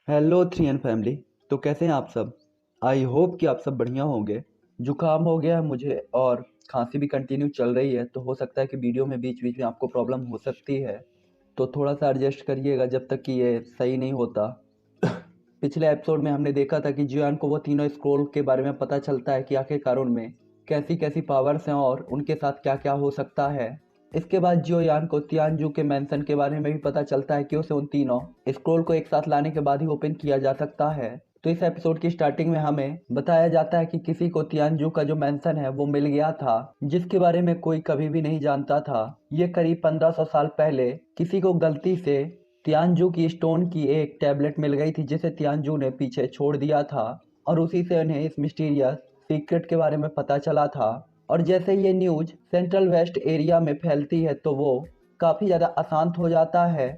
Hello three N family. तो कैसे हैं आप सब? आई होप कि आप सब बढ़िया होंगे। जुकाम हो गया है मुझे और खांसी भी कंटिन्यू चल रही है, तो हो सकता है कि वीडियो में बीच बीच में आपको प्रॉब्लम हो सकती है। तो थोड़ा सा एडजस्ट करिएगा जब तक कि ये सही नहीं होता। पिछले एपिसोड में हमने देखा था कि जियान को वो तीनों स्क्रोल के बारे में पता चलता है कि आखिरकार उनमें कैसी कैसी पावर्स हैं और उनके साथ क्या क्या हो सकता है। इसके बाद जियोयान को तियानजू के मेंशन के बारे में भी पता चलता है कि उसे उन तीनों स्क्रोल को एक साथ लाने के बाद ही ओपन किया जा सकता है। तो इस एपिसोड की स्टार्टिंग में हमें बताया जाता है कि किसी को तियानजू का जो मेंशन है वो मिल गया था, जिसके बारे में कोई कभी भी नहीं जानता था। ये करीब 1500 साल पहले किसी को गलती से तियानजू की स्टोन की एक टैबलेट मिल गई थी, जिसे तियानजू ने पीछे छोड़ दिया था और उसी से उन्हें इस मिस्टीरियस सीक्रेट के बारे में पता चला था। और जैसे ये न्यूज सेंट्रल वेस्ट एरिया में फैलती है तो वो काफ़ी ज़्यादा अशांत हो जाता है।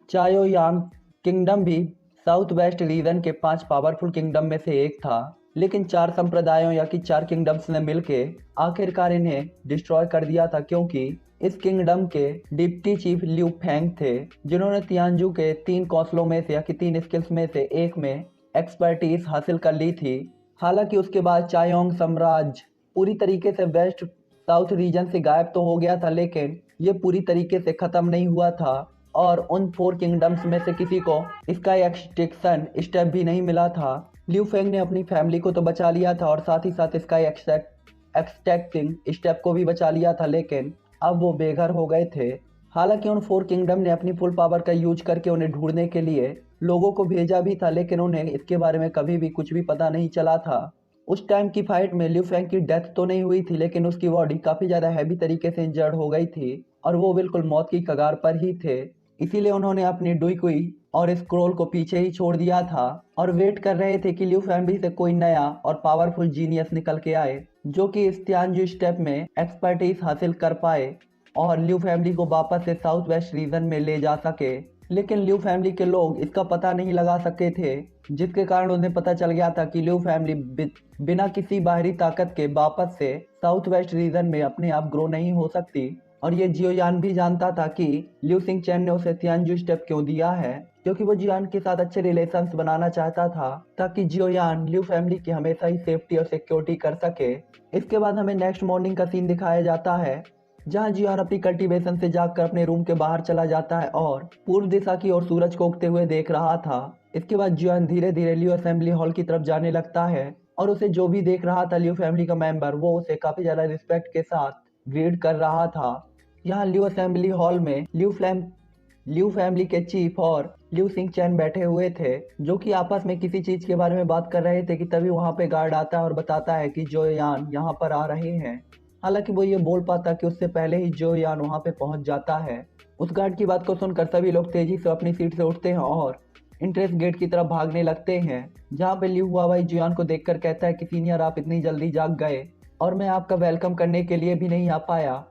चायो यांग किंगडम भी साउथ वेस्ट रीजन के 5 पावरफुल किंगडम में से एक था, लेकिन 4 संप्रदायों या कि 4 किंगडम्स ने मिलके आखिरकार इन्हें डिस्ट्रॉय कर दिया था, क्योंकि इस किंगडम के डिप्टी चीफ लिu फेंग थे, जिन्होंने तियानजू के 3 कौशलों में से या कि 3 स्किल्स में से एक में एक्सपर्टीज हासिल कर ली थी। हालांकि उसके बाद चायोंग साम्राज्य पूरी तरीके से वेस्ट साउथ रीजन से गायब तो हो गया था, लेकिन ये पूरी तरीके से ख़त्म नहीं हुआ था और उन 4 किंगडम्स में से किसी को इसका एक्सटिंक्शन स्टेप भी नहीं मिला था। लिu फेंग ने अपनी फैमिली को तो बचा लिया था और साथ ही साथ इसका एक्सट्रैक्टिंग स्टेप को भी बचा लिया था, लेकिन अब वो बेघर हो गए थे। हालांकि उन 4 किंगडम ने अपनी फुल पावर का यूज करके उन्हें ढूंढने के लिए लोगों को भेजा भी था, लेकिन उन्हें इसके बारे में कभी भी कुछ भी पता नहीं चला था। उस टाइम की फाइट में लिu फेंग की डेथ तो नहीं हुई थी, लेकिन उसकी बॉडी काफ़ी ज़्यादा हैवी तरीके से इंजर्ड हो गई थी और वो बिल्कुल मौत की कगार पर ही थे। इसीलिए उन्होंने अपनी डुईकुई और स्क्रोल को पीछे ही छोड़ दिया था और वेट कर रहे थे कि लिu फैमिली से कोई नया और पावरफुल जीनियस निकल के आए, जो कि इस तियानजू स्टेप में एक्सपर्टीज हासिल कर पाए और लिu फैमिली को वापस से साउथ वेस्ट रीजन में ले जा सके। लेकिन लिu फैमिली के लोग इसका पता नहीं लगा सके थे, जिसके कारण उन्हें पता चल गया था कि लिu फैमिली बिना किसी बाहरी ताकत के वापस से साउथ वेस्ट रीजन में अपने आप ग्रो नहीं हो सकती। और ये जियोयान भी जानता था कि लिu सिंग चैन ने उसे तियानजू स्टेप क्यों दिया है, क्योंकि वो जियान के साथ अच्छे रिलेशंस बनाना चाहता था, ताकि जियोयान लिu फैमिली की हमेशा ही सेफ्टी और सिक्योरिटी कर सके। इसके बाद हमें नेक्स्ट मॉर्निंग का सीन दिखाया जाता है, जहां जियान अपनी कल्टीवेशन से जाकर अपने रूम के बाहर चला जाता है और पूर्व दिशा की ओर सूरज को उगते हुए देख रहा था। इसके बाद जियान धीरे धीरे लिu असेंबली हॉल की तरफ जाने लगता है और उसे जो भी देख रहा था लिu फैमिली का मेंबर, वो उसे काफी ज्यादा रिस्पेक्ट के साथ ग्रीट कर रहा था। यहाँ लिu असेंबली हॉल में लिu फैमिली के चीफ और लिu सिंग चैन बैठे हुए थे, जो कि आपस में किसी चीज के बारे में बात कर रहे थे कि तभी वहां पे गार्ड आता है और बताता है कि जोयान यहाँ पर आ रहे हैं। हालांकि वो ये बोल पाता कि उससे पहले ही जोयान वहां पे पहुंच जाता है। उस गार्ड की बात को सुनकर सभी लोग तेजी से अपनी सीट से उठते हैं और इंट्रेंस गेट की तरफ भागने लगते हैं, जहाँ पे लिu हुआवाई जियान को देखकर कहता है कि सीनियर, आप इतनी जल्दी जाग गए और मैं आपका वेलकम करने के लिए भी नहीं आ पाया।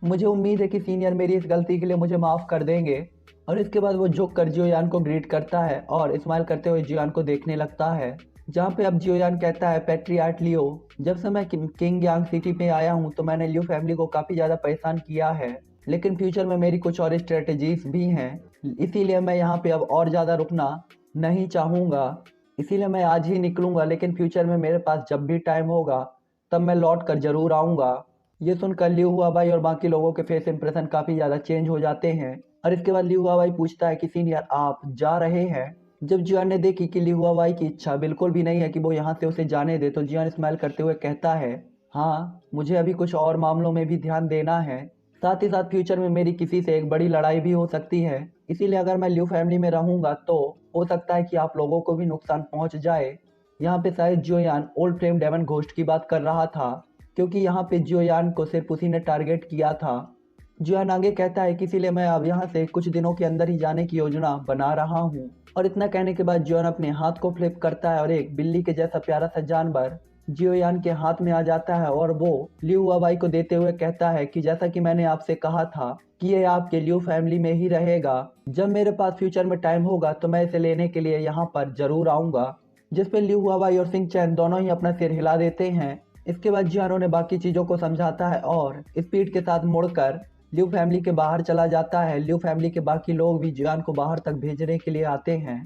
मुझे उम्मीद है कि सीनियर मेरी इस गलती के लिए मुझे माफ़ कर देंगे। और इसके बाद वो झुक कर जियोयान को ग्रीट करता है और स्माइल करते हुए जियोयान को देखने लगता है, जहाँ पे अब जियोयान कहता है, पैट्रियार्ट लियो, जब से मैं किंग यांग सिटी में आया हूँ तो मैंने लिu फैमिली को काफ़ी ज़्यादा परेशान किया है, लेकिन फ्यूचर में मेरी कुछ और स्ट्रेटजीज भी हैं, इसीलिए मैं यहाँ पे अब और ज़्यादा रुकना नहीं चाहूँगा। इसीलिए मैं आज ही निकलूँगा, लेकिन फ्यूचर में मेरे पास जब भी टाइम होगा तब मैं लौट कर ज़रूर आऊँगा। ये सुनकर लिu हुआवाई और बाकी लोगों के फेस इंप्रेशन काफ़ी ज़्यादा चेंज हो जाते हैं। और इसके बाद लिu हुआवाई पूछता है कि सीनियर, आप जा रहे हैं? जब जियान ने देखी कि लिu हुआवाई की इच्छा बिल्कुल भी नहीं है कि वो यहाँ से उसे जाने दे, तो जियान स्माइल करते हुए कहता है, हाँ, मुझे अभी कुछ और मामलों में भी ध्यान देना है। साथ ही साथ फ्यूचर में मेरी किसी से एक बड़ी लड़ाई भी हो सकती है, इसीलिए अगर मैं लिu फैमिली में रहूँगा तो हो सकता है कि आप लोगों को भी नुकसान पहुँच जाए। यहाँ पे शायद जियोयान ओल्ड फ्लेम डेमन घोस्ट की बात कर रहा था, क्योंकि यहाँ पे जियोयान को सिर्फ उसी ने टारगेट किया था। जियोयान आगे कहता है कि इसीलिए मैं अब यहाँ से कुछ दिनों के अंदर ही जाने की योजना बना रहा हूँ। और इतना कहने के बाद जियोयान अपने हाथ को फ्लिप करता है और एक बिल्ली के जैसा प्यारा सा जानवर जियोयान के हाथ में आ जाता है और वो लिu हुआवाई को देते हुए कहता है कि जैसा कि मैंने आपसे कहा था कि ये आपके लिu फैमिली में ही रहेगा, जब मेरे पास फ्यूचर में टाइम होगा तो मैं इसे लेने के लिए यहाँ पर जरूर आऊँगा। जिस पे लिu हुआवाई और सिंग चैन दोनों ही अपना सिर हिला देते हैं। इसके बाद जियानो ने बाकी चीज़ों को समझाता है और स्पीड के साथ मुड़कर लिu फैमिली के बाहर चला जाता है। लिu फैमिली के बाकी लोग भी जियान को बाहर तक भेजने के लिए आते हैं।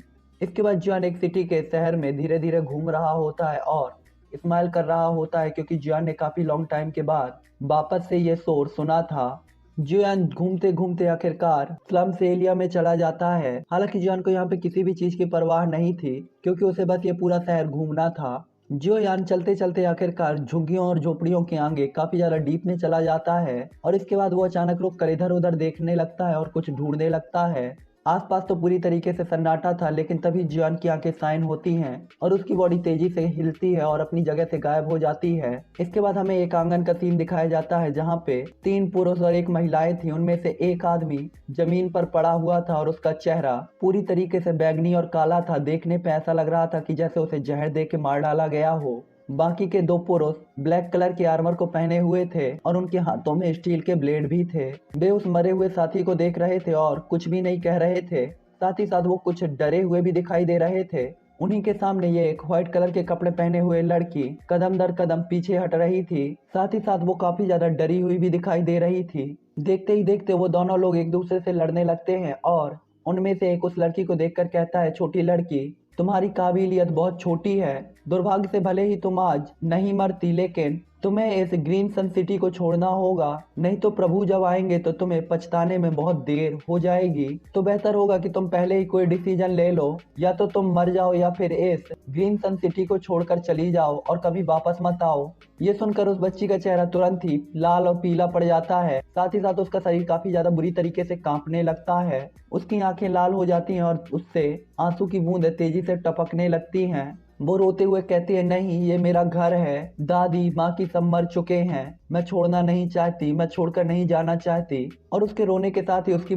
इसके बाद जियान एक सिटी के शहर में धीरे धीरे घूम रहा होता है और स्माइल कर रहा होता है, क्योंकि जियान ने काफी लॉन्ग टाइम के बाद वापस से ये शोर सुना था। जियान घूमते घूमते आखिरकार स्लम्स एरिया में चला जाता है। हालांकि जियान को यहाँ पे किसी भी चीज की परवाह नहीं थी, क्योंकि उसे बस ये पूरा शहर घूमना था। जियान चलते चलते आखिरकार झुग्गियों और झोपड़ियों के आगे काफी ज्यादा डीप में चला जाता है और इसके बाद वो अचानक रुक कर इधर उधर देखने लगता है और कुछ ढूंढने लगता है। आसपास तो पूरी तरीके से सन्नाटा था, लेकिन तभी जियान की आंखें साइन होती हैं और उसकी बॉडी तेजी से हिलती है और अपनी जगह से गायब हो जाती है। इसके बाद हमें एक आंगन का सीन दिखाया जाता है, जहाँ पे 3 पुरुष और 1 महिलाएं थी। उनमें से एक आदमी जमीन पर पड़ा हुआ था और उसका चेहरा पूरी तरीके से बैंगनी और काला था। देखने पे ऐसा लग रहा था कि जैसे उसे जहर दे के मार डाला गया हो। बाकी के 2 पुरुष ब्लैक कलर के आर्मर को पहने हुए थे और उनके हाथों में स्टील के ब्लेड भी थे। वे उस मरे हुए साथी को देख रहे थे और कुछ भी नहीं कह रहे थे। साथ ही साथ वो कुछ डरे हुए भी दिखाई दे रहे थे। उन्हीं के सामने ये एक व्हाइट कलर के कपड़े पहने हुए लड़की कदम दर कदम पीछे हट रही थी। साथ ही साथ वो काफी ज्यादा डरी हुई भी दिखाई दे रही थी। देखते ही देखते वो दोनों लोग एक दूसरे से लड़ने लगते हैं और उनमें से एक उस लड़की को देखकर कहता है, छोटी लड़की, तुम्हारी काबिलियत बहुत छोटी है। दुर्भाग्य से भले ही तुम आज नहीं मरती, लेकिन तुम्हें इस ग्रीन सन सिटी को छोड़ना होगा, नहीं तो प्रभु जब आएंगे तो तुम्हें पछताने में बहुत देर हो जाएगी। तो बेहतर होगा कि तुम पहले ही कोई डिसीजन ले लो, या तो तुम मर जाओ या फिर इस ग्रीन सन सिटी को छोड़कर चली जाओ और कभी वापस मत आओ। ये सुनकर उस बच्ची का चेहरा तुरंत ही लाल और पीला पड़ जाता है। साथ ही साथ उसका शरीर काफी ज्यादा बुरी तरीके से कांपने लगता है। उसकी आंखें लाल हो जाती हैं और उससे आंसू की बूंदें तेजी से टपकने लगती हैं। वो रोते हुए कहती है, नहीं, ये मेरा घर है। दादी माँ की सब मर चुके हैं। मैं छोड़ना नहीं चाहती, मैं छोड़कर नहीं जाना चाहती। और उसके रोने के साथ ही उसकी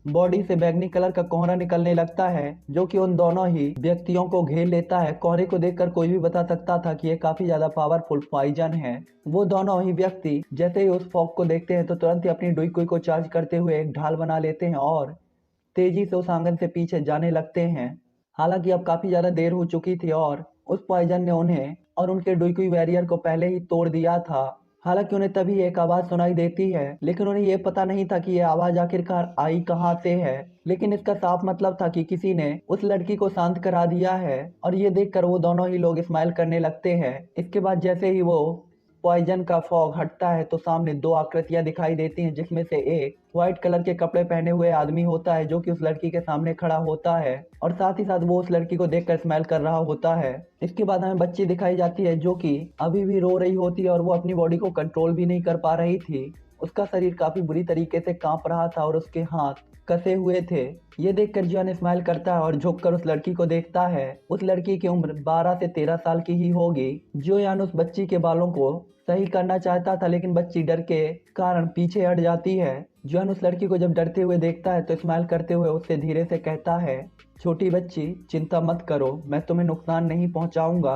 बॉडी से बैंगनी कलर का कोहरा निकलने लगता है, जो कि उन दोनों ही व्यक्तियों को घेर लेता है। कोहरे को देखकर कोई भी बता सकता था कि ये काफी ज्यादा पावरफुल पॉइजन है। वो दोनों ही व्यक्ति जैसे ही उस फॉग को देखते हैं तो तुरंत ही अपनी डुईकुई को चार्ज करते हुए एक ढाल बना लेते हैं और तेजी से उस आंगन से पीछे जाने लगते हैं। हालांकि अब काफी ज्यादा देर हो चुकी थी और उस पॉइजन ने उन्हें और उनके डुईकुई वैरियर को पहले ही तोड़ दिया था। हालांकि उन्हें तभी एक आवाज सुनाई देती है, लेकिन उन्हें यह पता नहीं था कि यह आवाज आखिरकार आई कहां से है। लेकिन इसका साफ मतलब था कि किसी ने उस लड़की को शांत करा दिया है। और ये देखकर वो दोनों ही लोग स्माइल करने लगते हैं। इसके बाद जैसे ही वो पॉइजन का फॉग हटता है तो सामने 2 आकृतियां दिखाई देती हैं, जिसमें से एक व्हाइट कलर के कपड़े पहने हुए आदमी होता है, जो कि उस लड़की के सामने खड़ा होता है और साथ ही साथ वो उस लड़की को देखकर स्माइल कर रहा होता है। इसके बाद हमें बच्ची दिखाई जाती है, जो कि अभी भी रो रही होती है और वो अपनी बॉडी को कंट्रोल भी नहीं कर पा रही थी। उसका शरीर काफी बुरी तरीके से कांप रहा था और उसके हाथ कसे हुए थे। ये देखकर जियान स्माइल करता है और झुककर उस लड़की को देखता है। उस लड़की की उम्र 12 से 13 साल की ही होगी। जियान उस बच्ची के बालों को सही करना चाहता था, लेकिन बच्ची डर के कारण पीछे हट जाती है। जियान उस लड़की को जब डरते हुए देखता है तो स्माइल करते हुए उससे धीरे से कहता है, छोटी बच्ची, चिंता मत करो, मैं तुम्हें नुकसान नहीं पहुंचाऊंगा।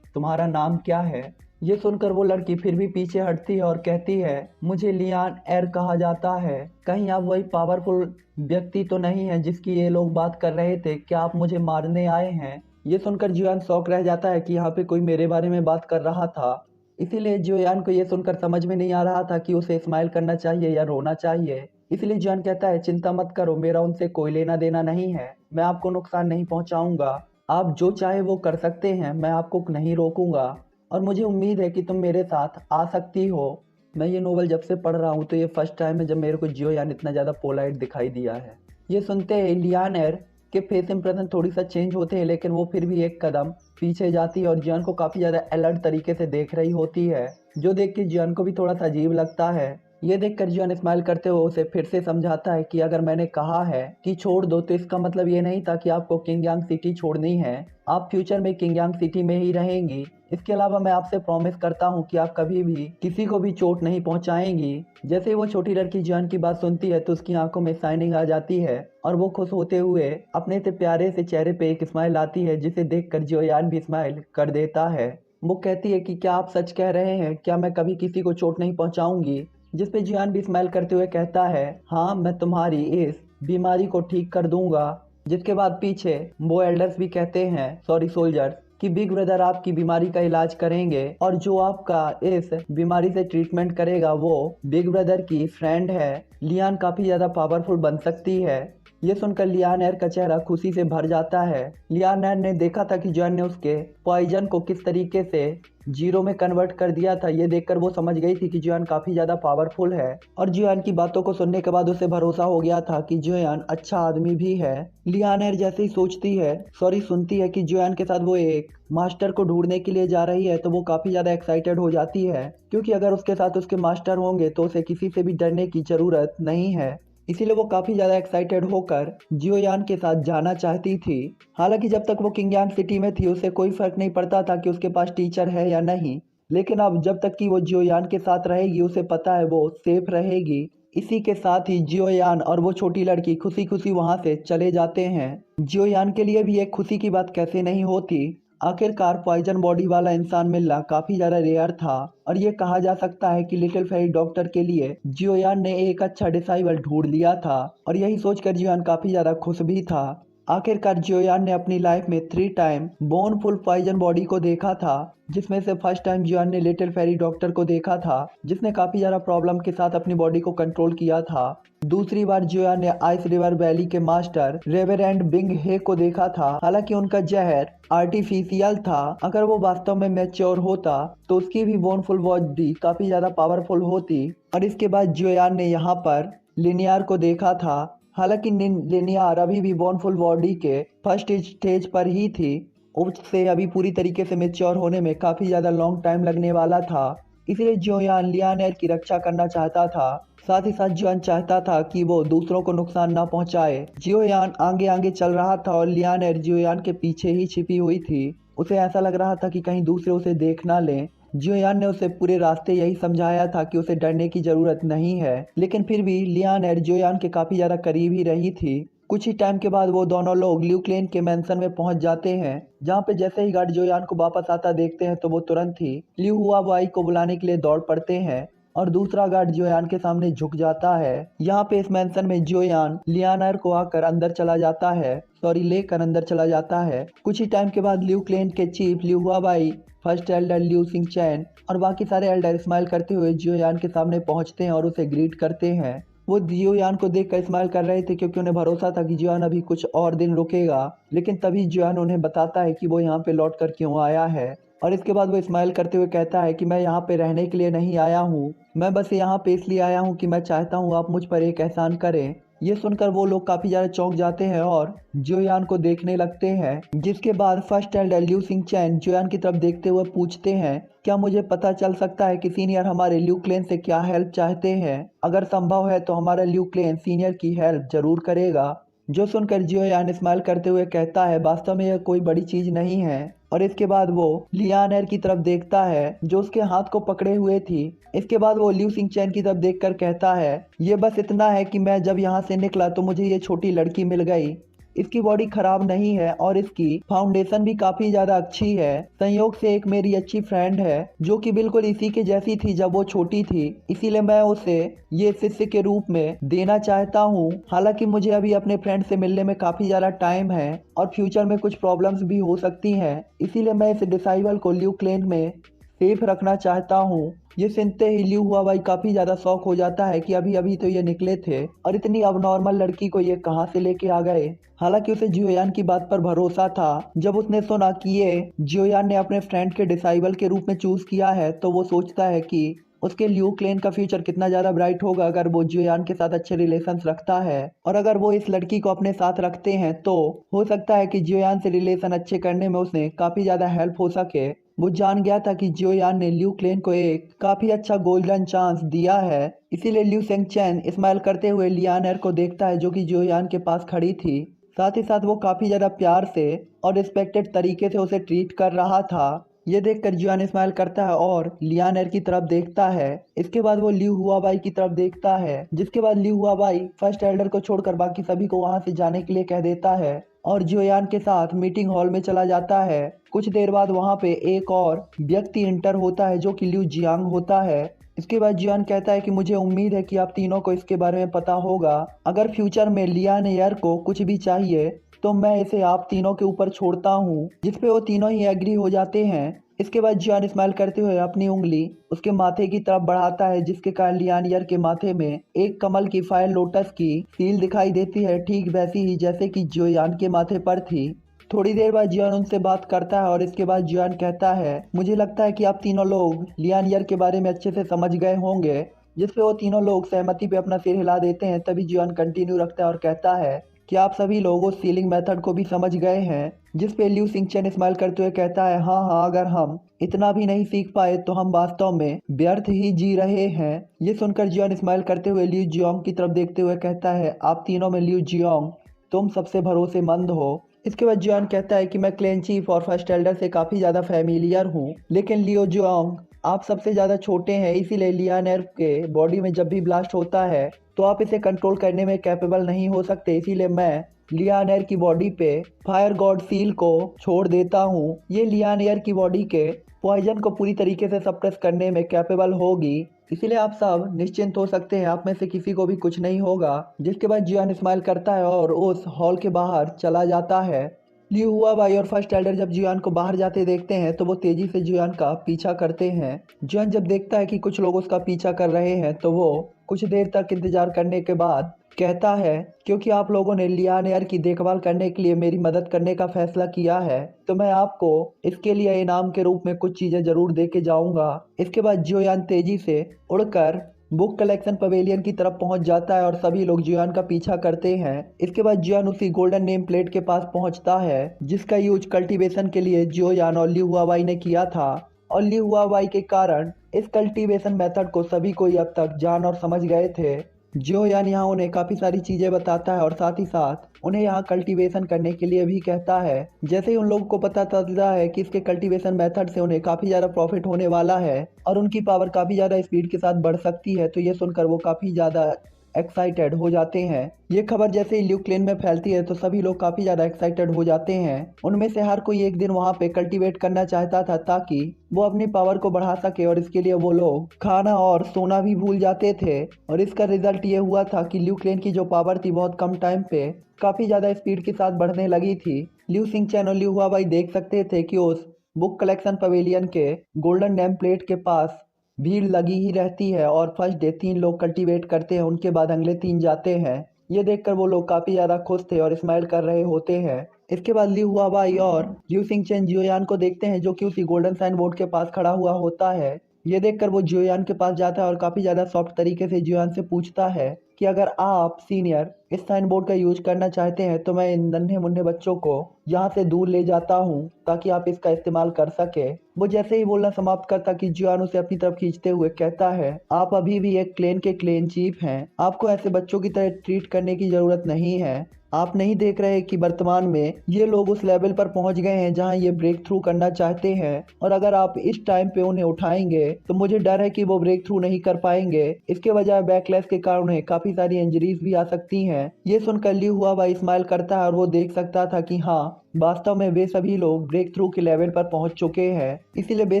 तुम्हारा नाम क्या है? ये सुनकर वो लड़की फिर भी पीछे हटती है और कहती है, मुझे लियान एर कहा जाता है। कहीं आप वही पावरफुल व्यक्ति तो नहीं है जिसकी ये लोग बात कर रहे थे? क्या आप मुझे मारने आए हैं? ये सुनकर जियान शॉक रह जाता है कि यहाँ पे कोई मेरे बारे में बात कर रहा था। इसीलिए जियान को ये सुनकर समझ में नहीं आ रहा था कि उसे स्माइल करना चाहिए या रोना चाहिए। इसलिए जियान कहता है, चिंता मत करो, मेरा उनसे कोई लेना देना नहीं है। मैं आपको नुकसान नहीं पहुंचाऊंगा। आप जो चाहे वो कर सकते हैं, मैं आपको नहीं रोकूंगा। और मुझे उम्मीद है कि तुम मेरे साथ आ सकती हो। मैं ये नोवेल जब से पढ़ रहा हूँ तो ये फर्स्ट टाइम है जब मेरे को जियान इतना ज़्यादा पोलाइट दिखाई दिया है। ये सुनते हैं लियान एर के फेस इंप्रेशन थोड़ी सा चेंज होते हैं, लेकिन वो फिर भी एक कदम पीछे जाती है और जियान को काफ़ी ज़्यादा अलर्ट तरीके से देख रही होती है, जो देख के जियान को भी थोड़ा सा अजीब लगता है। ये देखकर जियान स्माइल करते हुए उसे फिर से समझाता है कि अगर मैंने कहा है कि छोड़ दो तो इसका मतलब ये नहीं था कि आपको किंगयांग सिटी छोड़नी है। आप फ्यूचर में किंगयांग सिटी में ही रहेंगी। इसके अलावा मैं आपसे प्रॉमिस करता हूँ कि आप कभी भी किसी को भी चोट नहीं पहुँचाएंगी। जैसे वो छोटी लड़की जियान की बात सुनती है तो उसकी आंखों में शाइनिंग आ जाती है और वो खुश होते हुए अपने से प्यारे से चेहरे पे एक स्माइल आती है, जिसे देखकर जियान भी स्माइल कर देता है। वो कहती है कि क्या आप सच कह रहे हैं? क्या मैं कभी किसी को चोट नहीं पहुँचाऊंगी? जिस पे जियान भी स्माइल करते हुए कहता है, हाँ, मैं तुम्हारी इस बीमारी को ठीक कर दूंगा। जिसके बाद पीछे वो एल्डर्स भी कहते हैं, सॉरी सोल्जर्स, कि बिग ब्रदर आपकी बीमारी का इलाज करेंगे और जो आपका इस बीमारी से ट्रीटमेंट करेगा वो बिग ब्रदर की फ्रेंड है। लियान काफी ज्यादा पावरफुल बन सकती है। ये सुनकर लियान एयर का चेहरा खुशी से भर जाता है। लियान एयर ने देखा था कि जॉन ने उसके पॉइजन को किस तरीके से जीरो में कन्वर्ट कर दिया था। ये देखकर वो समझ गई थी कि जॉन काफी ज्यादा पावरफुल है और जॉन की बातों को सुनने के बाद उसे भरोसा हो गया था कि जॉन अच्छा आदमी भी है। लियान एयर जैसे ही सुनती है कि जॉन के साथ वो एक मास्टर को ढूंढने के लिए जा रही है तो वो काफी ज्यादा एक्साइटेड हो जाती है, क्योंकि अगर उसके साथ उसके मास्टर होंगे तो उसे किसी से भी डरने की जरूरत नहीं है। इसीलिए वो काफी ज्यादा एक्साइटेड होकर जियोयान के साथ जाना चाहती थी। हालांकि जब तक वो किंगयांग सिटी में थी उसे कोई फर्क नहीं पड़ता था कि उसके पास टीचर है या नहीं, लेकिन अब जब तक कि वो जियोयान के साथ रहेगी उसे पता है वो सेफ रहेगी। इसी के साथ ही जियोयान और वो छोटी लड़की खुशी खुशी वहां से चले जाते हैं। जियोयान के लिए भी एक खुशी की बात कैसे नहीं होती। आखिरकार पॉइजन बॉडी वाला इंसान मिलना काफी ज्यादा रेयर था और ये कहा जा सकता है कि लिटिल फेरी डॉक्टर के लिए जियोयान ने एक अच्छा डिसाइबल ढूंढ लिया था और यही सोचकर जियोयान काफी ज्यादा खुश भी था। आखिरकार जियोयान ने अपनी लाइफ में 3 time bone full poison body को देखा था, जिसमें से फर्स्ट टाइम जियोयान ने लिटिल फेरी डॉक्टर को देखा था जिसने काफी ज्यादा प्रॉब्लम के साथ अपनी बॉडी को कंट्रोल किया था। दूसरी बार जियोयान ने आइस रिवर वैली के मास्टर रेवरेंड बिंग हे को देखा था। हालांकि उनका जहर आर्टिफिशियल था, अगर वो वास्तव में मैच्योर होता तो उसकी भी बोन फुल बॉडी काफी ज्यादा पावरफुल होती। और इसके बाद जियोयान ने यहाँ पर लिनियर को देखा था। हालांकि लिनियर अभी भी बोनफुल बॉडी के फर्स्ट स्टेज पर ही थी, उससे अभी पूरी तरीके से मेच्योर होने में काफी ज्यादा लॉन्ग टाइम लगने वाला था। इसलिए जियोयान लियानेर की रक्षा करना चाहता था। साथ ही साथ जियोयान चाहता था कि वो दूसरों को नुकसान ना पहुंचाए। जियोयान आगे आगे चल रहा था और लियानेर जियोयान के पीछे ही छिपी हुई थी। उसे ऐसा लग रहा था कि कहीं दूसरे उसे देख ना लें। जियोयान ने उसे पूरे रास्ते यही समझाया था कि उसे डरने की जरूरत नहीं है, लेकिन फिर भी लियानेर जियोयान के काफी ज्यादा करीब ही रही थी। कुछ ही टाइम के बाद वो दोनों लोग ल्यू क्लेन के मैंसन में पहुंच जाते हैं, जहां पे जैसे ही गार्ड जियोयान को वापस आता देखते हैं तो वो तुरंत ही ल्यू हुआबाई को बुलाने के लिए दौड़ पड़ते हैं और दूसरा गार्ड जियोयान के सामने झुक जाता है। यहाँ पे इस मैंसन में जियोयान लियानर को आकर अंदर चला जाता है, लेकर अंदर चला जाता है। कुछ ही टाइम के बाद ल्यू क्लेन के चीफ ल्यू हुआबाई, फर्स्ट एल्डर ल्यू सिंग चैन और बाकी सारे एल्डर स्माइल करते हुए जियोयान के सामने पहुंचते हैं और उसे ग्रीट करते हैं। वो जियोयान को देखकर स्माइल कर रहे थे क्योंकि उन्हें भरोसा था कि जियोयान अभी कुछ और दिन रुकेगा, लेकिन तभी जियोयान उन्हें बताता है कि वो यहाँ पे लौट कर क्यों आया है। और इसके बाद वो स्माइल करते हुए कहता है कि मैं यहाँ पे रहने के लिए नहीं आया हूँ, मैं बस यहाँ पे इसलिए आया हूँ कि मैं चाहता हूँ आप मुझ पर एक एहसान करें। ये सुनकर वो लोग काफी ज्यादा चौंक जाते हैं और जियोयान को देखने लगते हैं, जिसके बाद फर्स्ट एल्डर ल्यू सिंग चैन जियोयान की तरफ देखते हुए पूछते हैं, क्या मुझे पता चल सकता है कि सीनियर हमारे ल्यू क्लेन से क्या हेल्प चाहते हैं? अगर संभव है तो हमारा ल्यू क्लेन सीनियर की हेल्प जरूर करेगा। जो सुनकर जियोयान स्माइल करते हुए कहता है, वास्तव में यह कोई बड़ी चीज नहीं है। और इसके बाद वो लियानेर की तरफ देखता है जो उसके हाथ को पकड़े हुए थी। इसके बाद वो ल्यू सिंग चैन की तरफ देखकर कहता है, ये बस इतना है कि मैं जब यहाँ से निकला तो मुझे ये छोटी लड़की मिल गई। इसकी बॉडी खराब नहीं है और इसकी फाउंडेशन भी काफी ज्यादा अच्छी है। संयोग से एक मेरी अच्छी फ्रेंड है जो कि बिल्कुल इसी के जैसी थी जब वो छोटी थी, इसीलिए मैं उसे ये शिष्य के रूप में देना चाहता हूँ। हालांकि मुझे अभी अपने फ्रेंड से मिलने में काफी ज्यादा टाइम है और फ्यूचर में कुछ प्रॉब्लम्स भी हो सकती हैं, इसीलिए मैं इस डिसाइबल को ल्यू क्लेन में सेफ रखना चाहता हूँ। ये सुनते ही ल्यू हुआबाई काफी ज्यादा शौक हो जाता है कि अभी अभी तो ये निकले थे और इतनी अबनॉर्मल लड़की को ये कहाँ से लेके आ गए। हालांकि उसे जियोयान की बात पर भरोसा था। जब उसने सुना कि ये जियोयान ने अपने फ्रेंड के डिसाइबल के रूप में चूज किया है तो वो सोचता है कि उसके ल्यू क्लेन का फ्यूचर कितना ज्यादा ब्राइट होगा अगर वो जियोयान के साथ अच्छे रिलेशंस रखता है, और अगर वो इस लड़की को अपने साथ रखते हैं तो हो सकता है कि जियोयान से रिलेशन अच्छे करने में उसने काफी ज्यादा हेल्प हो सके। वो जान गया था कि जियोयान ने ल्यू क्लेन को एक काफी अच्छा गोल्डन चांस दिया है, इसीलिए ल्यू सेंग चैन स्माइल करते हुए लियानेर को देखता है जो कि जियोयान के पास खड़ी थी। साथ ही साथ वो काफी ज्यादा प्यार से और रिस्पेक्टेड तरीके से उसे ट्रीट कर रहा था। ये देखकर जियोयान स्माइल करता है और लियानेर की तरफ देखता है। इसके बाद वो ल्यू हुआबाई की तरफ देखता है, जिसके बाद ल्यू हुआबाई फर्स्ट एल्डर को छोड़कर बाकी सभी को वहां से जाने के लिए कह देता है और जियोयान के साथ मीटिंग हॉल में चला जाता है। कुछ देर बाद वहां पे एक और व्यक्ति इंटर होता है जो कि ल्यू जियांग होता है। इसके बाद जियोयान कहता है कि मुझे उम्मीद है कि आप तीनों को इसके बारे में पता होगा। अगर फ्यूचर में लियानेर को कुछ भी चाहिए तो मैं इसे आप तीनों के ऊपर छोड़ता हूँ। जिसपे वो तीनों ही एग्री हो जाते हैं। इसके बाद जियान स्माइल करते हुए अपनी उंगली उसके माथे की तरफ बढ़ाता है, जिसके कारण लियानियर के माथे में एक कमल की फायर लोटस की सील दिखाई देती है, ठीक वैसी ही जैसे कि जियान के माथे पर थी। थोड़ी देर बाद जियान उनसे बात करता है और इसके बाद जियान कहता है, मुझे लगता है कि आप तीनों लोग लियानियर के बारे में अच्छे से समझ गए होंगे। जिसपे वो तीनों लोग सहमति पे अपना सिर हिला देते हैं। तभी जियान कंटिन्यू रखता है और कहता है कि आप सभी लोग उस सीलिंग मेथड को भी समझ गए हैं। जिसपे ल्यू सिंगचेन स्माइल करते हुए कहता है, हाँ हाँ, अगर हम इतना भी नहीं सीख पाए तो हम वास्तव में व्यर्थ ही जी रहे हैं। ये सुनकर जियान स्माइल करते हुए ल्यू जियोंग की तरफ देखते हुए कहता है, आप तीनों में ल्यू जियोंग तुम सबसे भरोसेमंद हो। इसके बाद जियान कहता है कि मैं क्लैन चीफ और फर्स्ट एल्डर से काफ़ी ज़्यादा फेमिलियर हूँ, लेकिन लियो जियोंग आप सबसे ज़्यादा छोटे हैं, इसीलिए लियानेर के बॉडी में जब भी ब्लास्ट होता है तो आप इसे कंट्रोल करने में कैपेबल नहीं हो सकते। इसीलिए मैं लियानेर की बॉडी पे फायर गॉड सील को छोड़ देता हूँ। ये लियानेर की बॉडी के पॉइजन को पूरी तरीके से सप्रेस करने में कैपेबल होगी, इसीलिए आप सब निश्चिंत हो सकते हैं, आप में से किसी को भी कुछ नहीं होगा। जिसके बाद जियान स्माइल करता है और उस हॉल के बाहर चला जाता है। लियू हुआबाई और फर्स्ट एल्डर जब जियान को बाहर जाते देखते हैं तो वो तेजी से जियान का पीछा करते हैं। जियान जब देखता है कि कुछ लोग उसका पीछा कर रहे हैं तो वो कुछ देर तक इंतजार करने के बाद कहता है, क्योंकि आप लोगों ने लियानेर की देखभाल करने के लिए मेरी मदद करने का फैसला किया है तो मैं आपको इसके लिए इनाम के रूप में कुछ चीजें जरूर दे के जाऊंगा। इसके बाद जियान तेजी से उड़कर बुक कलेक्शन पवेलियन की तरफ पहुंच जाता है और सभी लोग जियान का पीछा करते हैं। इसके बाद जियान उसी गोल्डन नेम प्लेट के पास पहुंचता है जिसका यूज कल्टीवेशन के लिए जियोयान और लियू हुआबाई ने किया था, और लियू हुआबाई के कारण इस कल्टीवेशन मेथड को सभी कोई अब तक जान और समझ गए थे। जियोयान यहाँ उन्हें काफी सारी चीजें बताता है और साथ ही साथ उन्हें यहाँ कल्टीवेशन करने के लिए भी कहता है। जैसे ही उन लोगों को पता चलता है कि इसके कल्टीवेशन मेथड से उन्हें काफी ज्यादा प्रॉफिट होने वाला है और उनकी पावर काफी ज्यादा स्पीड के साथ बढ़ सकती है, तो ये सुनकर वो काफी ज्यादा एक्साइटेड हो जाते हैं। ये खबर जैसे ही ल्यू क्लेन में फैलती है तो सभी लोग काफी ज्यादा एक्साइटेड हो जाते हैं। उनमें से हर कोई एक दिन वहां पे कल्टीवेट करना चाहता था ताकि वो अपनी पावर को बढ़ा सके, और इसके लिए वो लोग खाना और सोना भी भूल जाते थे। और इसका रिजल्ट ये हुआ था कि ल्यू क्लेन की जो पावर थी बहुत कम टाइम पे काफी ज्यादा स्पीड के साथ बढ़ने लगी थी। ल्यू सिंगचैन और ल्यू हुआबाई देख सकते थे कि उस बुक कलेक्शन पवेलियन के गोल्डन नेम प्लेट के पास भीड़ लगी ही रहती है, और फर्स्ट डे 3 लोग कल्टीवेट करते हैं, उनके बाद अगले 3 जाते हैं। ये देखकर वो लोग काफी ज्यादा खुश थे और स्माइल कर रहे होते हैं। इसके बाद लियू हुआबाई और ल्यू सिंगचेन जियोयान को देखते हैं जो कि उसी गोल्डन साइन बोर्ड के पास खड़ा हुआ होता है। ये देखकर वो जियोयान के पास जाता है और काफी ज्यादा सॉफ्ट तरीके से जियोयान से पूछता है कि अगर आप सीनियर इस साइन बोर्ड का यूज करना चाहते हैं तो मैं इन नन्हे मुन्ने बच्चों को यहाँ से दूर ले जाता हूँ ताकि आप इसका इस्तेमाल कर सके। वो जैसे ही बोलना समाप्त करता कि जियोयान उसे अपनी तरफ खींचते हुए कहता है, आप अभी भी एक क्लेन के क्लेन चीफ हैं, आपको ऐसे बच्चों की तरह ट्रीट करने की जरूरत नहीं है। आप नहीं देख रहे कि वर्तमान में ये लोग उस लेवल पर पहुंच गए हैं जहां ये ब्रेक थ्रू करना चाहते हैं, और अगर आप इस टाइम पे उन्हें उठाएंगे तो मुझे डर है कि वो ब्रेक थ्रू नहीं कर पाएंगे। इसके बजाय बैकलैश के कारण उन्हें काफी सारी इंजरीज भी आ सकती हैं। ये सुनकर लियू हुआबाई स्माइल करता है और वो देख सकता था कि हाँ, वास्तव में वे सभी लोग ब्रेक थ्रू के लेवल पर पहुंच चुके हैं। इसीलिए वे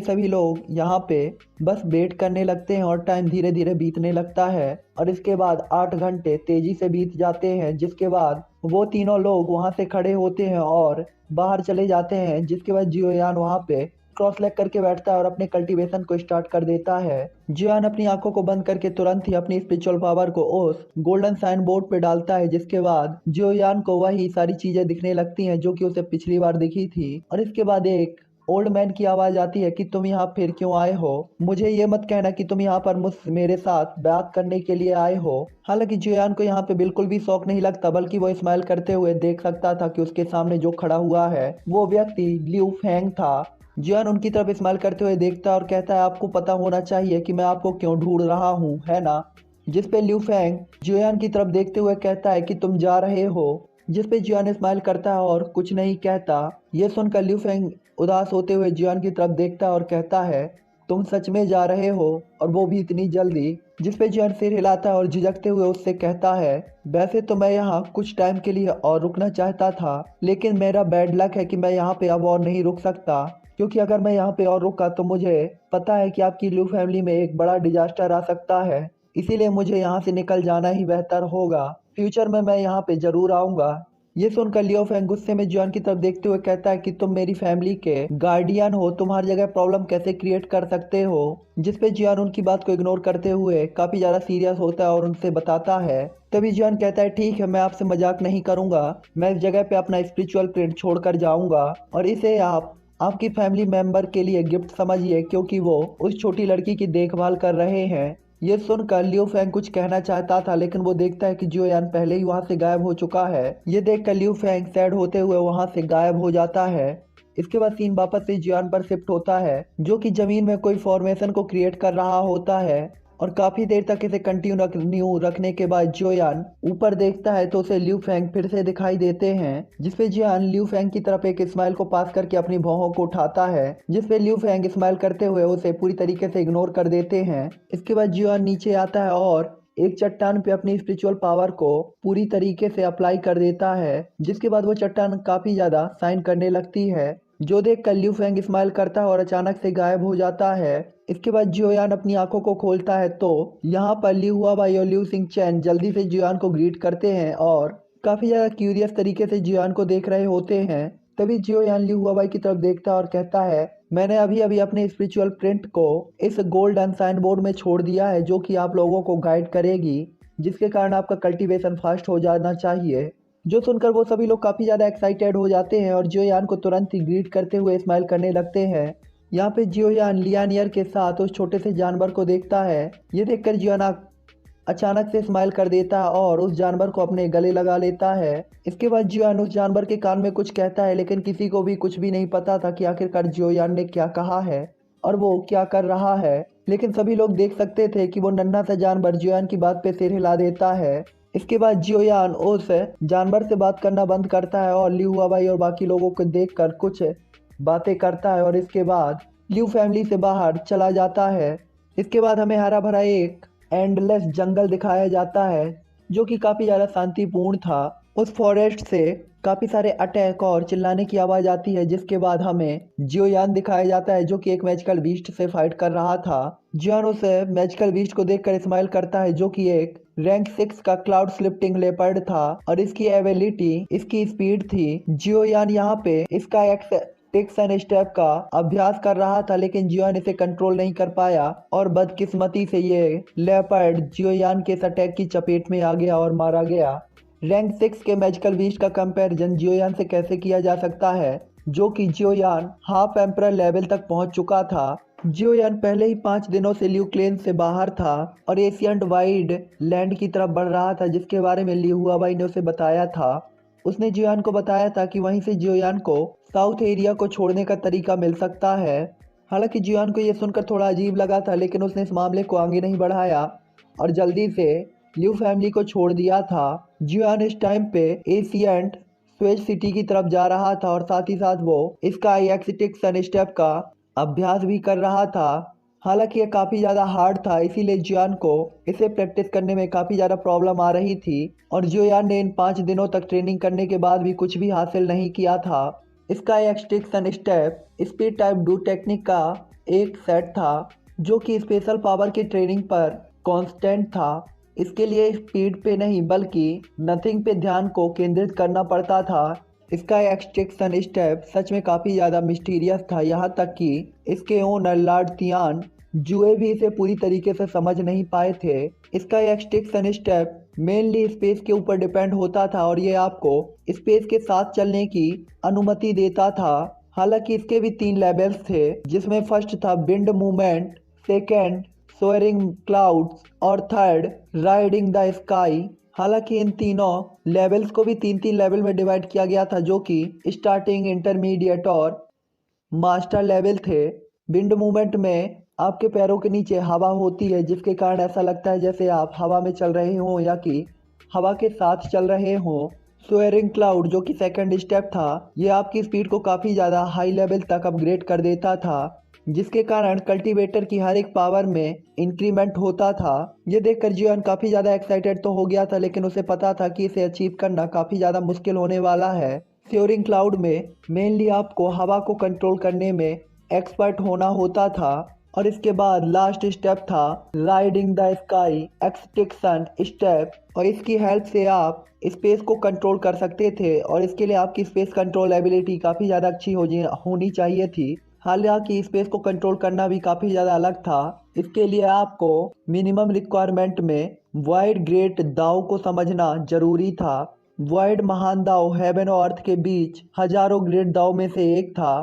सभी लोग यहाँ पे बस वेट करने लगते हैं और टाइम धीरे धीरे बीतने लगता है, और इसके बाद 8 घंटे तेजी से बीत जाते हैं। जिसके बाद वो तीनों लोग वहां से खड़े होते हैं और बाहर चले जाते हैं। जिसके बाद जियोयान वहां पे क्रॉस लेग करके बैठता है और अपने कल्टीवेशन को स्टार्ट कर देता है। जियोयान अपनी आंखों को बंद करके तुरंत ही अपनी स्पिरिचुअल पावर को उस गोल्डन साइन बोर्ड पे डालता है, जिसके बाद जियोयान को वही सारी चीजें दिखने लगती हैं जो कि उसे पिछली बार दिखी थी। और इसके बाद एक ओल्ड मैन की आवाज आती है कि तुम यहाँ फिर क्यों आए हो, मुझे ये मत कहना कि तुम यहाँ पर मेरे साथ बात करने के लिए आए हो। हालांकि जियोयान को यहाँ पे बिल्कुल भी शौक नहीं लगता, बल्कि वो स्माइल करते हुए देख सकता था कि उसके सामने जो खड़ा हुआ है वो व्यक्ति लियू फेंग था। जियोयान उनकी तरफ स्माइल करते हुए देखता है और कहता है, आपको पता होना चाहिए कि मैं आपको क्यों ढूंढ रहा हूँ, है ना। जिस पे लियू फेंग जियोयान की तरफ देखते हुए कहता है कि तुम जा रहे हो। जिस पे जियोयान स्माइल करता है और कुछ नहीं कहता। ये सुनकर लियू फेंग उदास होते हुए जियोयान की तरफ देखता है और कहता है, तुम सच में जा रहे हो, और वो भी इतनी जल्दी। जिस पे जियोयान सिर हिलाता है और झिझकते हुए उससे कहता है, वैसे तो मैं यहाँ कुछ टाइम के लिए और रुकना चाहता था, लेकिन मेरा बैड लक है कि मैं यहाँ पे अब और नहीं रुक सकता, क्योंकि अगर मैं यहाँ पे और रुका तो मुझे पता है कि आपकी लियू फैमिली में एक बड़ा डिजास्टर आ सकता है। इसीलिए मुझे यहाँ से निकल जाना ही बेहतर होगा। फ्यूचर में मैं यहाँ पे जरूर आऊँगा, ये सुनकर लियो फेंग गुस्से में जियान की तरफ देखते हुए कहता है कि तुम मेरी फैमिली के गार्डियन हो, तुम हर जगह प्रॉब्लम कैसे क्रिएट कर सकते हो। जिस पे जियान उनकी बात को इग्नोर करते हुए काफी ज्यादा सीरियस होता है और उनसे बताता है। तभी जियान कहता है ठीक है, मैं आपसे मजाक नहीं करूंगा, मैं इस जगह पे अपना स्पिरिचुअल प्रिंट छोड़कर जाऊंगा और इसे आप आपकी फैमिली मेंबर के लिए गिफ्ट समझिए, क्योंकि वो उस छोटी लड़की की देखभाल कर रहे हैं। ये सुनकर लियो फेंग कुछ कहना चाहता था, लेकिन वो देखता है कि जियो यान पहले ही वहां से गायब हो चुका है। ये देखकर लियो फेंग सैड होते हुए वहां से गायब हो जाता है। इसके बाद सीन वापस से जियान पर शिफ्ट होता है, जो कि जमीन में कोई फॉर्मेशन को क्रिएट कर रहा होता है और काफी देर तक इसे कंटिन्यू रखने के बाद जियोयान ऊपर देखता है तो उसे लिू फेंग फिर से दिखाई देते हैं, जिसपे जियान लिू फेंग की तरफ एक स्माइल को पास करके अपनी भौहों को उठाता है, जिसपे लिू फेंग स्माइल करते हुए उसे पूरी तरीके से इग्नोर कर देते हैं। इसके बाद जियान नीचे आता है और एक चट्टान पे अपनी स्पिरिचुअल पावर को पूरी तरीके से अप्लाई कर देता है, जिसके बाद वो चट्टान काफी ज्यादा शाइन करने लगती है, जो देख कर लिू फेंग स्माइल करता है और अचानक से गायब हो जाता है। इसके बाद जियोयान अपनी आंखों को खोलता है तो यहाँ पर लिू हुआबाई और लिू सिंह चैन जल्दी से जियोयान को ग्रीट करते हैं और काफी ज्यादा क्यूरियस तरीके से जियोयान को देख रहे होते हैं। तभी जियोयान लिू हुआबाई की तरफ देखता है और कहता है, मैंने अभी अभी अपने स्पिरिचुअल प्रिंट को इस गोल्डन साइन बोर्ड में छोड़ दिया है, जो कि आप लोगों को गाइड करेगी, जिसके कारण आपका कल्टीवेशन फास्ट हो जाना चाहिए। जो सुनकर वो सभी लोग काफी ज्यादा एक्साइटेड हो जाते हैं और जियोयान को तुरंत ही ग्रीट करते हुए स्माइल करने लगते हैं। यहाँ पे जियोयान लियानियर के साथ उस छोटे से जानवर को देखता है। ये देखकर जियोयान अचानक से स्माइल कर देता है और उस जानवर को अपने गले लगा लेता है। इसके बाद जियोयान उस जानवर के कान में कुछ कहता है, लेकिन किसी को भी कुछ भी नहीं पता था कि आखिरकार जियोयान ने क्या कहा है और वो क्या कर रहा है, लेकिन सभी लोग देख सकते थे कि वो नन्हा सा जानवर जियोयान की बात पे सिर हिला देता है। इसके बाद जियोयान उस जानवर से बात करना बंद करता है और लिू हुआबाई और बाकी लोगों को देखकर कुछ बातें करता है और इसके बाद लिू फैमिली से बाहर चला जाता है। इसके बाद हमें हरा भरा एक एंडलेस जंगल दिखाया जाता है, जो कि काफी ज्यादा शांतिपूर्ण था। उस फॉरेस्ट से काफी सारे अटैक और चिल्लाने की आवाज आती है, जिसके बाद हमें जियोयान दिखाया जाता है, जो कि एक मैजिकल बीस्ट से फाइट कर रहा था। जियोयान उस मैजिकल बीस्ट को देखकर स्माइल करता है, जो कि एक रैंक 6 का क्लाउड स्लिफ्टिंग लेपर्ड था और इसकी एबिलिटी इसकी स्पीड थी। जियोयान यहाँ पे इसका टिक्स एंड स्टेप का अभ्यास कर रहा था, लेकिन जियोयान इसे कंट्रोल नहीं कर पाया और बदकिस्मती से ये लेपर्ड जियोयान के इस अटैक की चपेट में आ गया और मारा गया। रैंक 6 के मैजिकल बीस्ट का कंपैरिजन जियोयान से कैसे किया जा सकता है, जो कि जियोयान हाफ एम्परर लेवल तक पहुंच चुका था। जियोयान पहले ही 5 दिनों से ल्यू क्लेन से बाहर था और एशियंट वाइड लैंड की तरफ बढ़ रहा था, जिसके बारे में लिू हुआबाई ने उसे बताया था। उसने जियोयान को बताया था कि वहीं से जियोयान को साउथ एरिया को छोड़ने का तरीका मिल सकता है। हालांकि जियोयान को यह सुनकर थोड़ा अजीब लगा था, लेकिन उसने इस मामले को आगे नहीं बढ़ाया और जल्दी से लिू फैमिली को छोड़ दिया था। जियोयान इस टाइम पे एशियंट स्वेज सिटी की तरफ जा रहा था और साथ ही साथ वो इसका एक्सिटिक सन स्टेप का अभ्यास भी कर रहा था। हालांकि ये काफ़ी ज़्यादा हार्ड था, इसीलिए जियोयान को इसे प्रैक्टिस करने में काफ़ी ज़्यादा प्रॉब्लम आ रही थी और जियोयान ने इन 5 दिनों तक ट्रेनिंग करने के बाद भी कुछ भी हासिल नहीं किया था। इसका एक्सिटिक सन स्टेप स्पीड टाइप डू टेक्निक का एक सेट था, जो कि स्पेशल पावर की ट्रेनिंग पर कांस्टेंट था। इसके लिए स्पीड पे नहीं बल्कि नथिंग पे ध्यान को केंद्रित करना पड़ता था। इसका एक्सट्रैक्शन स्टेप सच में काफ़ी ज़्यादा मिस्टीरियस था, यहाँ तक कि इसके ओनर लॉर्ड तियान जुए भी इसे पूरी तरीके से समझ नहीं पाए थे। इसका एक्सट्रैक्शन स्टेप मेनली स्पेस के ऊपर डिपेंड होता था और ये आपको स्पेस के साथ चलने की अनुमति देता था। हालांकि इसके भी 3 लेवल्स थे, जिसमें फर्स्ट था विंड मूवमेंट, सेकेंड सोअरिंग क्लाउड्स और थर्ड राइडिंग द स्काई। हालांकि इन तीनों लेवल्स को भी 3-3 लेवल में डिवाइड किया गया था, जो कि स्टार्टिंग, इंटरमीडिएट और मास्टर लेवल थे। विंड मूवमेंट में आपके पैरों के नीचे हवा होती है, जिसके कारण ऐसा लगता है जैसे आप हवा में चल रहे हों या कि हवा के साथ चल रहे हों। सोअरिंग क्लाउड, जो कि सेकंड स्टेप था, ये आपकी स्पीड को काफ़ी ज़्यादा हाई लेवल तक अपग्रेड कर देता था, जिसके कारण कल्टीवेटर की हर एक पावर में इंक्रीमेंट होता था। ये देखकर जियोयान काफ़ी ज़्यादा एक्साइटेड तो हो गया था, लेकिन उसे पता था कि इसे अचीव करना काफ़ी ज़्यादा मुश्किल होने वाला है। सोअरिंग क्लाउड में मेनली आपको हवा को कंट्रोल करने में एक्सपर्ट होना होता था और इसके बाद लास्ट स्टेप था riding the sky extinction step, और इसकी हेल्प से आप स्पेस को कंट्रोल कर सकते थे और इसके लिए आपकी स्पेस कंट्रोल एबिलिटी काफ़ी ज़्यादा अच्छी होनी चाहिए थी। हालांकि स्पेस को कंट्रोल करना भी काफ़ी ज़्यादा अलग था। इसके लिए आपको मिनिमम रिक्वायरमेंट में वाइड ग्रेट दाव को समझना जरूरी था। वाइड महान दाव हेवन और अर्थ के बीच हजारों ग्रेट दाव में से एक था।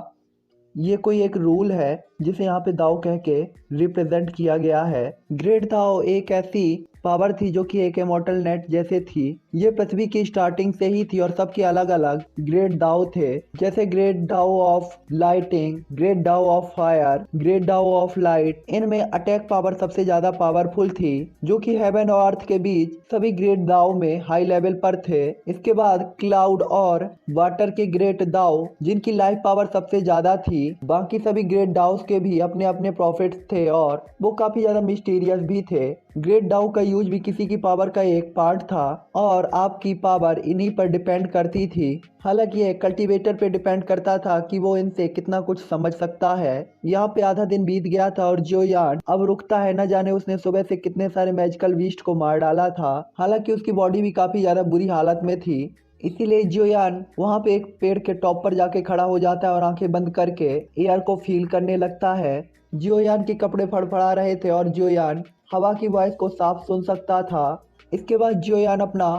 ये कोई एक रूल है जिसे यहाँ पे दाव कह के रिप्रेजेंट किया गया है। ग्रेट दाव एक ऐसी पावर थी जो कि एक इमॉर्टल नेट जैसे थी। ये पृथ्वी की स्टार्टिंग से ही थी और सबके अलग अलग ग्रेट दाव थे, जैसे ग्रेट दाव ऑफ लाइटिंग, ग्रेट दाव ऑफ फायर, ग्रेट दाव ऑफ लाइट। इनमें अटैक पावर सबसे ज्यादा पावरफुल थी, जो कि हेवन और अर्थ के बीच सभी ग्रेट दाव में हाई लेवल पर थे। इसके बाद क्लाउड और वाटर के ग्रेट दाव, जिनकी लाइफ पावर सबसे ज्यादा थी। बाकी सभी ग्रेट दाव्स के भी अपने अपने प्रॉफिट्स थे और वो काफी ज्यादा मिस्टीरियस भी थे। ग्रेट दाव का यूज भी किसी की पावर का एक पार्ट था और आपकी पावर इन्हीं पर डिपेंड करती थी। हालांकि ये कल्टीवेटर पे डिपेंड करता था कि वो इनसे कितना कुछ समझ सकता है। यहाँ पे आधा दिन बीत गया था और जोयान अब रुकता है, न जाने उसने सुबह से कितने सारे मैजिकल बीस्ट को मार डाला था। हालांकि उसकी बॉडी भी काफी ज्यादा बुरी हालत में थी, इसीलिए जियोयान वहां पे एक पेड़ के टॉप पर जाके खड़ा हो जाता है और आंखें बंद करके एयर को फील करने लगता है। जियोयान के कपड़े फड़फड़ा रहे थे और जियोयान हवा की वॉइस को साफ सुन सकता था। इसके बाद जियोयान अपना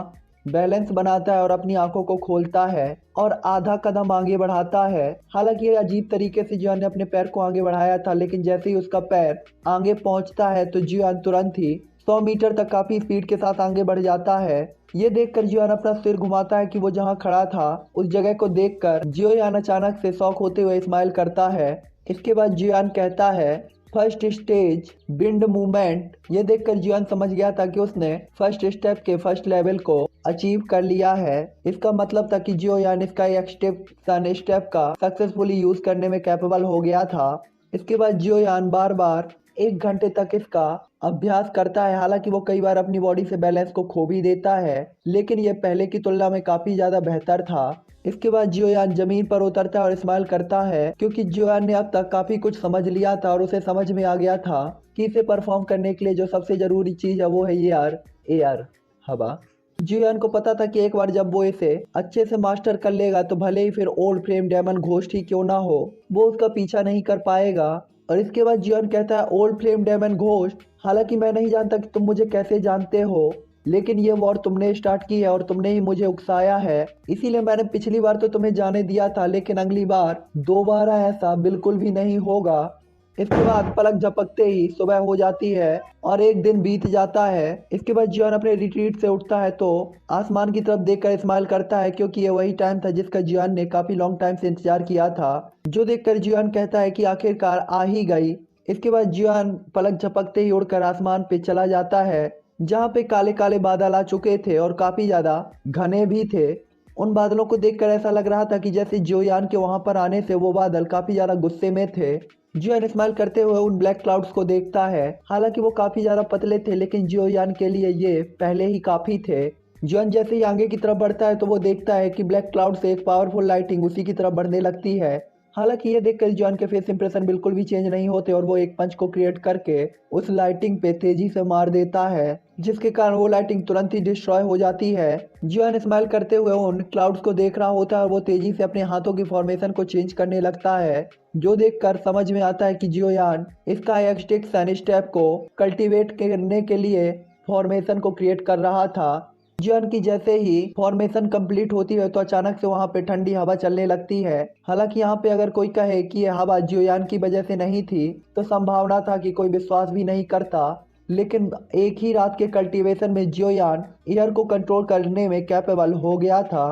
बैलेंस बनाता है और अपनी आंखों को खोलता है और आधा कदम आगे बढ़ाता है। हालांकि ये अजीब तरीके से जियोयान ने अपने पैर को आगे बढ़ाया था, लेकिन जैसे ही उसका पैर आगे पहुंचता है तो जियोयान तुरंत ही 100 मीटर तक काफी स्पीड के साथ आगे बढ़ जाता है। ये देखकर जियोयान अपना सिर घुमाता है कि वो जहाँ खड़ा था उस जगह को देखकर जियोयान अचानक से शॉक होते हुए स्माइल करता है। इसके बाद जियोयान कहता है फर्स्ट स्टेज विंड मूवमेंट। ये देखकर जियोयान समझ गया था कि उसने फर्स्ट स्टेप के फर्स्ट लेवल को अचीव कर लिया है। इसका मतलब था कि जियोयान इसका एक्सटिंक्शन स्टेप का सक्सेसफुली यूज करने में कैपेबल हो गया था। इसके बाद जियोयान बार बार 1 घंटे तक इसका अभ्यास करता है। हालांकि वो कई बार अपनी बॉडी से बैलेंस को खो भी देता है, लेकिन ये पहले की तुलना में काफी ज्यादा बेहतर था। इसके बाद जियोयान जमीन पर उतरता है और स्माइल करता है, क्योंकि जियोयान ने अब तक काफी कुछ समझ लिया था और उसे समझ में आ गया था कि इसे परफॉर्म करने के लिए जो सबसे जरूरी चीज है वो है एयर हवा। जियोयान को पता था कि एक बार जब वो इसे अच्छे से मास्टर कर लेगा तो भले ही फिर ओल्ड फ्लेम डेमन घोस्ट ही क्यों ना हो, वो उसका पीछा नहीं कर पाएगा। और इसके बाद जियोयान कहता है ओल्ड फ्लेम डेमन घोस्ट, हालांकि मैं नहीं जानता कि तुम मुझे कैसे जानते हो, लेकिन ये वॉर तुमने स्टार्ट की है और तुमने ही मुझे उकसाया है, इसीलिए मैंने पिछली बार तो तुम्हें जाने दिया था, लेकिन अगली बार दोबारा ऐसा बिल्कुल भी नहीं होगा। इसके बाद पलक झपकते ही सुबह हो जाती है और एक दिन बीत जाता है। इसके बाद जियोयान अपने रिट्रीट से उठता है तो आसमान की तरफ देखकर स्माइल करता है, क्योंकि ये वही टाइम था जिसका जियोयान ने काफी लॉन्ग टाइम से इंतजार किया था, जो देखकर जियोयान कहता है कि आखिरकार आ ही गई। इसके बाद जियोयान पलक झपकते ही उड़कर आसमान पे चला जाता है, जहाँ पे काले काले बादल आ चुके थे और काफी ज्यादा घने भी थे। उन बादलों को देखकर ऐसा लग रहा था कि जैसे जियोयान के वहां पर आने से वो बादल काफी ज्यादा गुस्से में थे। जियोयान स्माइल करते हुए उन ब्लैक क्लाउड्स को देखता है। हालांकि वो काफी ज्यादा पतले थे, लेकिन जियोयान के लिए ये पहले ही काफी थे। जियोयान जैसे ही आगे की तरफ बढ़ता है तो वो देखता है कि ब्लैक क्लाउड से एक पावरफुल लाइटिंग उसी की तरफ बढ़ने लगती है। हालांकि ये देखकर जियोयान के फेस इंप्रेशन बिल्कुल भी चेंज नहीं होते और वो एक पंच को क्रिएट करके उस लाइटिंग पे तेजी से मार देता है, जिसके कारण वो लाइटिंग तुरंत ही डिस्ट्रॉय हो जाती है। जियोयान स्माइल करते हुए उन क्लाउड्स को देख रहा होता है और वो तेजी से अपने हाथों की फॉर्मेशन को चेंज करने लगता है, जो देखकर समझ में आता है कि जियोयान इसका एक्सटिंक्शन स्टेप को कल्टीवेट करने के लिए फॉर्मेशन को क्रिएट कर रहा था। जियोयान की जैसे ही फॉर्मेशन कंप्लीट होती है तो अचानक से वहां पे ठंडी हवा चलने लगती है। हालांकि यहाँ पे अगर कोई कहे कि यह हवा जियोयान की वजह से नहीं थी तो संभावना था कि कोई विश्वास भी नहीं करता, लेकिन एक ही रात के कल्टीवेशन में जियोयान एयर को कंट्रोल करने में कैपेबल हो गया था।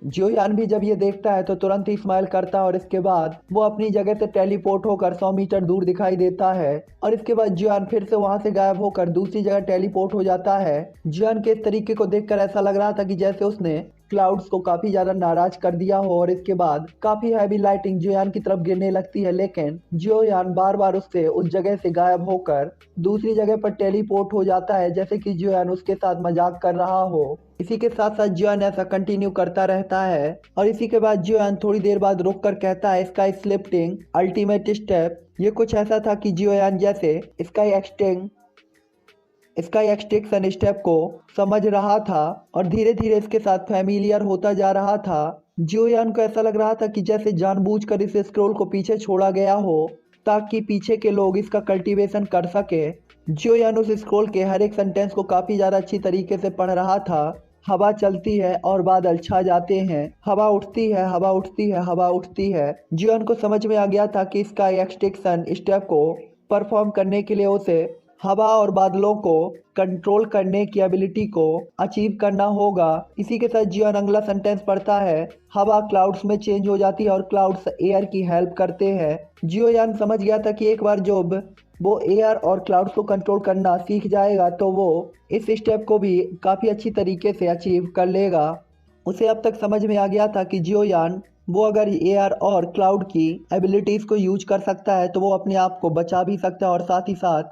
जियोयान भी जब ये देखता है तो तुरंत ही स्माइल करता है और इसके बाद वो अपनी जगह से टेलीपोर्ट होकर 100 मीटर दूर दिखाई देता है और इसके बाद जियोयान फिर से वहां से गायब होकर दूसरी जगह टेलीपोर्ट हो जाता है। जियोयान के इस तरीके को देखकर ऐसा लग रहा था कि जैसे उसने क्लाउड्स को काफी ज्यादा नाराज कर दिया हो और इसके बाद काफी हैवी लाइटिंग जियोयान की तरफ गिरने लगती है, लेकिन जियोयान बार बार उससे उस जगह से गायब होकर दूसरी जगह पर टेलीपोर्ट हो जाता है, जैसे कि जियोयान उसके साथ मजाक कर रहा हो। इसी के साथ साथ जियोयान ऐसा कंटिन्यू करता रहता है और इसी के बाद जियोयान थोड़ी देर बाद रुक कर कहता है स्काई स्लिफ्टिंग अल्टीमेट स्टेप। ये कुछ ऐसा था कि जियोयान जैसे स्काई एक्सटेंशन स्टेप को समझ रहा था और धीरे धीरे इसके साथ फैमिलियर होता जा रहा था। जियोयान को ऐसा लग रहा था कि जैसे जानबूझकर इस स्क्रोल को पीछे छोड़ा गया हो ताकि पीछे के लोग इसका कल्टीवेशन कर सके। जियोयान उस स्क्रोल के हर एक सेंटेंस को काफी ज्यादा अच्छी तरीके से पढ़ रहा था। हवा चलती है और बादल छा जाते हैं, हवा उठती है, हवा उठती है, हवा उठती है। जियोयान को समझ में आ गया था कि इसका एक्सटेंशन स्टेप को परफॉर्म करने के लिए उसे हवा और बादलों को कंट्रोल करने की एबिलिटी को अचीव करना होगा। इसी के साथ जियोन अगला सेंटेंस पढ़ता है, हवा क्लाउड्स में चेंज हो जाती है और क्लाउड्स एयर की हेल्प करते हैं। जियोयान समझ गया था कि एक बार जब वो एयर और क्लाउड्स को कंट्रोल करना सीख जाएगा तो वो इस स्टेप को भी काफ़ी अच्छी तरीके से अचीव कर लेगा। उसे अब तक समझ में आ गया था कि जियोयान वो अगर एयर और क्लाउड की एबिलिटीज़ को यूज कर सकता है तो वो अपने आप को बचा भी सकता है और साथ ही साथ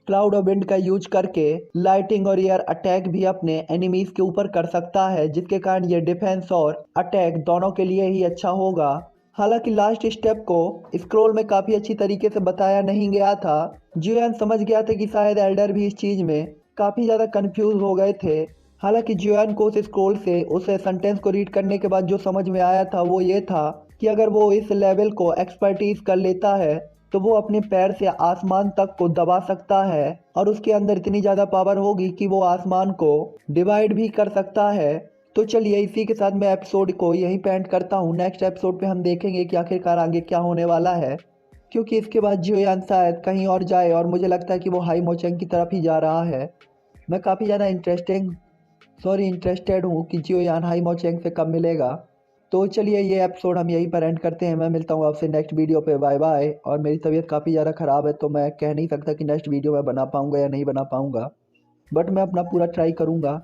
क्लाउड और विंड का यूज करके लाइटिंग और एयर अटैक भी अपने एनिमीज के ऊपर कर सकता है, जिसके कारण ये डिफेंस और अटैक दोनों के लिए ही अच्छा होगा। हालांकि लास्ट स्टेप को स्क्रोल में काफ़ी अच्छी तरीके से बताया नहीं गया था। जियोयान समझ गया था कि शायद एल्डर भी इस चीज़ में काफ़ी ज़्यादा कंफ्यूज हो गए थे। हालांकि जियोयान को उस स्क्रोल से उस सेंटेंस को रीड करने के बाद जो समझ में आया था वो ये था कि अगर वो इस लेवल को एक्सपर्टीज कर लेता है तो वो अपने पैर से आसमान तक को दबा सकता है और उसके अंदर इतनी ज़्यादा पावर होगी कि वो आसमान को डिवाइड भी कर सकता है। तो चलिए इसी के साथ मैं एपिसोड को यहीं पे एंड करता हूँ। नेक्स्ट एपिसोड पे हम देखेंगे कि आखिरकार आगे क्या होने वाला है, क्योंकि इसके बाद जियोयान शायद कहीं और जाए और मुझे लगता है कि वो हाई मोचेंग की तरफ ही जा रहा है। मैं काफ़ी ज़्यादा इंटरेस्टेड हूँ कि जियोयान हाई मोचेंग से कब मिलेगा। तो चलिए ये एपिसोड हम यहीं पर एंड करते हैं। मैं मिलता हूँ आपसे नेक्स्ट वीडियो पे। Bye bye. और मेरी तबीयत काफ़ी ज़्यादा ख़राब है तो मैं कह नहीं सकता कि नेक्स्ट वीडियो मैं बना पाऊँगा या नहीं बना पाऊँगा, बट मैं अपना पूरा ट्राई करूँगा।